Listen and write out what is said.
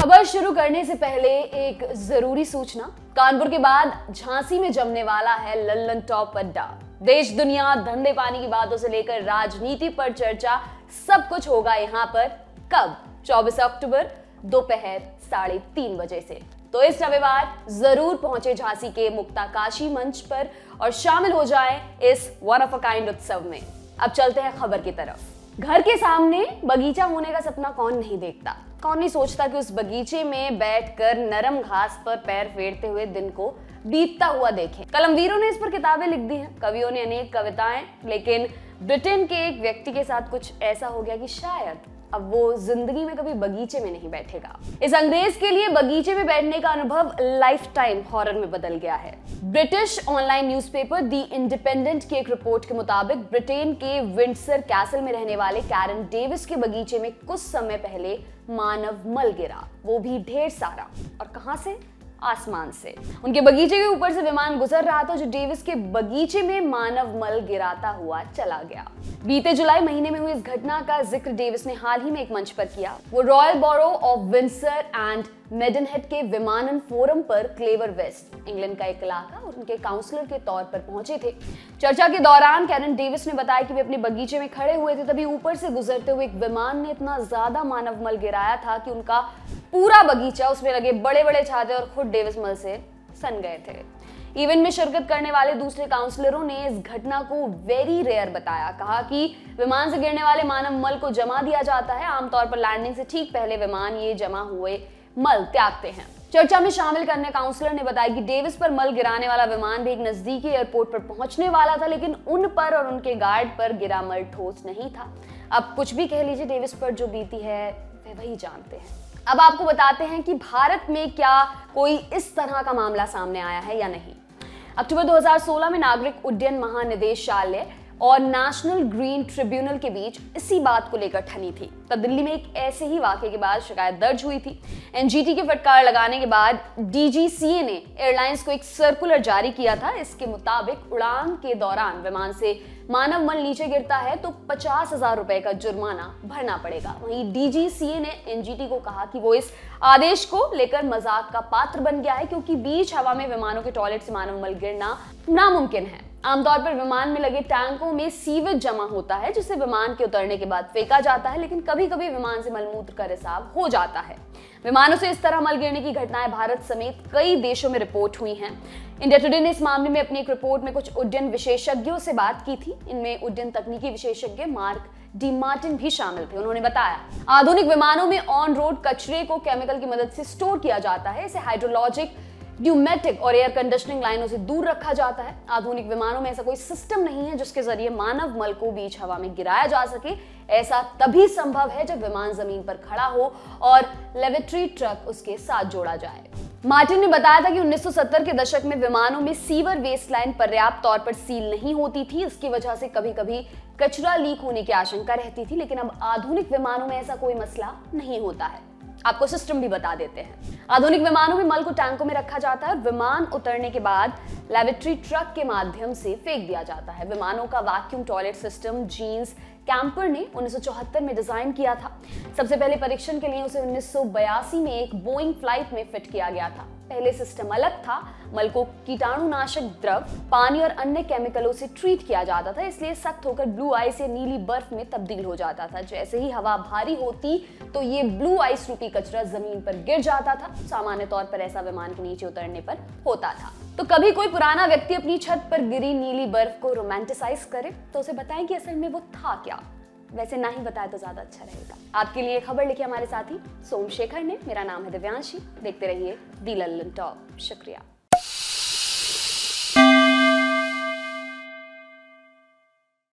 खबर शुरू करने से पहले एक जरूरी सूचना। कानपुर के बाद झांसी में जमने वाला है लल्लन टॉप अड्डा। देश दुनिया धंधे पानी की बातों से लेकर राजनीति पर चर्चा, सब कुछ होगा यहाँ पर। कब? 24 अक्टूबर दोपहर 3:30 बजे से। तो इस रविवार जरूर पहुंचे झांसी के मुक्ताकाशी मंच पर और शामिल हो जाएं इस वन ऑफ अ काइंड उत्सव में। अब चलते हैं खबर की तरफ। घर के सामने बगीचा होने का सपना कौन नहीं देखता, कौन नहीं सोचता कि उस बगीचे में बैठकर नरम घास पर पैर फेरते हुए दिन को बीतता हुआ देखें। कलमवीरों ने इस पर किताबें लिख दी हैं, कवियों ने अनेक कविताएं, लेकिन ब्रिटेन के एक व्यक्ति के साथ कुछ ऐसा हो गया कि शायद अब वो जिंदगी में कभी बगीचे में नहीं बैठेगा। इस अंग्रेज के लिए बगीचे में बैठने का अनुभव लाइफ टाइम हॉरर में बदल गया है। British online newspaper the independent की एक रिपोर्ट के मुताबिक ब्रिटेन के विंडसर कैसल में रहने वाले कैरन डेविस के बगीचे में कुछ समय पहले मानव मल गिरा, वो भी ढेर सारा। और कहां से? आसमान से। उनके बगीचे के ऊपर से विमान गुजर रहा था जो डेविस के बगीचे में मानव मल गिराता हुआ चला गया। बीते जुलाई महीने में हुई इस घटना का जिक्र डेविस ने हाल ही में एक मंच पर किया। वो Royal Borough of Windsor and Maidenhead के विमानन फोरम पर क्लेवर वेस्ट, इंग्लैंड का एक इलाका, और उनके काउंसलर के तौर पर पहुंचे थे। चर्चा के दौरान कैरन डेविस ने बताया कि वे अपने बगीचे में खड़े हुए थे, तभी ऊपर से गुजरते हुए एक विमान ने इतना ज्यादा मानव मल गिराया था कि उनका पूरा बगीचा, उसमें लगे बड़े बड़े छाते और खुद डेविस मल से सन गए थे। इवेंट में शिरकत करने वाले दूसरे काउंसलरों ने इस घटना को वेरी रेयर बताया। कहा कि विमान से गिरने वाले मानव मल को जमा दिया जाता है। आमतौर पर लैंडिंग से ठीक पहले विमान ये जमा हुए मल त्यागते हैं। चर्चा में शामिल करने काउंसलर ने बताया कि डेविस पर मल गिराने वाला विमान भी एक नजदीकी एयरपोर्ट पर पहुंचने वाला था, लेकिन उन पर और उनके गार्ड पर गिरा मल ठोस नहीं था। अब कुछ भी कह लीजिए, डेविस पर जो बीती है वे वही जानते हैं। अब आपको बताते हैं कि भारत में क्या कोई इस तरह का मामला सामने आया है या नहीं। अक्टूबर 2016 में नागरिक उड्डयन महानिदेशालय और नेशनल ग्रीन ट्रिब्यूनल के बीच इसी बात को लेकर ठनी थी। तब दिल्ली में एक ऐसे ही वाकये के बाद शिकायत दर्ज हुई थी। एनजीटी के फटकार लगाने के बाद डीजीसीए ने एयरलाइंस को एक सर्कुलर जारी किया था। इसके मुताबिक उड़ान के दौरान विमान से मानव मल नीचे गिरता है तो 50,000 रुपए का जुर्माना भरना पड़ेगा। वहीं डीजीसीए ने एनजीटी को कहा कि वो इस आदेश को लेकर मजाक का पात्र बन गया है, क्योंकि बीच हवा में विमानों के टॉयलेट से मानव मल गिरना नामुमकिन है। आमतौर पर विमान में लगे टैंकों में सीवेज जमा होता है, जिसे विमान के उतरने के बाद फेंका जाता है, लेकिन कभी कभी विमान से मलमूत्र का रिसाव हो जाता है। विमानों से इस तरह मल गिरने की घटनाएं भारत समेत कई देशों में रिपोर्ट हुई हैं। इंडिया टुडे ने इस मामले में अपनी एक रिपोर्ट में कुछ उड्डयन विशेषज्ञों से बात की थी। इनमें उड्डयन तकनीकी विशेषज्ञ मार्क डी मार्टिन भी शामिल थे। उन्होंने बताया, आधुनिक विमानों में ऑन रोड कचरे को केमिकल की मदद से स्टोर किया जाता है। इसे हाइड्रोलॉजिक, न्यूमेटिक और एयर कंडीशनिंग लाइनों से दूर रखा जाता है। आधुनिक विमानों में ऐसा कोई सिस्टम नहीं है जिसके जरिए मानव मल को बीच हवा में गिराया जा सके। ऐसा तभी संभव है जब विमान जमीन पर खड़ा हो और लेवेटरी ट्रक उसके साथ जोड़ा जाए। मार्टिन ने बताया था कि 1970 के दशक में विमानों में सीवर वेस्ट लाइन पर्याप्त तौर पर सील नहीं होती थी। इसकी वजह से कभी कभी कचरा लीक होने की आशंका रहती थी, लेकिन अब आधुनिक विमानों में ऐसा कोई मसला नहीं होता है। आपको सिस्टम भी बता देते हैं। आधुनिक विमानों में मल को टैंकों में रखा जाता है और विमान उतरने के बाद लेवेटरी ट्रक के माध्यम से फेंक दिया जाता है। विमानों का वैक्यूम टॉयलेट सिस्टम जीन्स कैंपर ने 1974 में डिजाइन किया था। सबसे पहले परीक्षण के लिए उसे 1982 में एक बोइंग फ्लाइट में फिट किया गया था। पहले सिस्टम अलग था। मल को कीटाणुनाशक द्रव, पानी और अन्य केमिकलों से ट्रीट किया जाता था, इसलिए सख्त होकर ब्लू आइस या नीली बर्फ में तब्दील हो जाता था। जैसे ही हवा भारी होती तो ये ब्लू आइस रूपी कचरा जमीन पर गिर जाता था। सामान्य तौर पर ऐसा विमान के नीचे उतरने पर होता था। तो कभी कोई पुराना व्यक्ति अपनी छत पर गिरी नीली बर्फ को रोमांटिसाइज करे तो उसे बताएं कि असल में वो था क्या। वैसे ना ही बताया तो ज्यादा अच्छा रहेगा। आपके लिए खबर लिखी हमारे साथी सोमशेखर ने। मेरा नाम है दिव्यांशी। देखते रहिए दी लल्लन टॉप। शुक्रिया।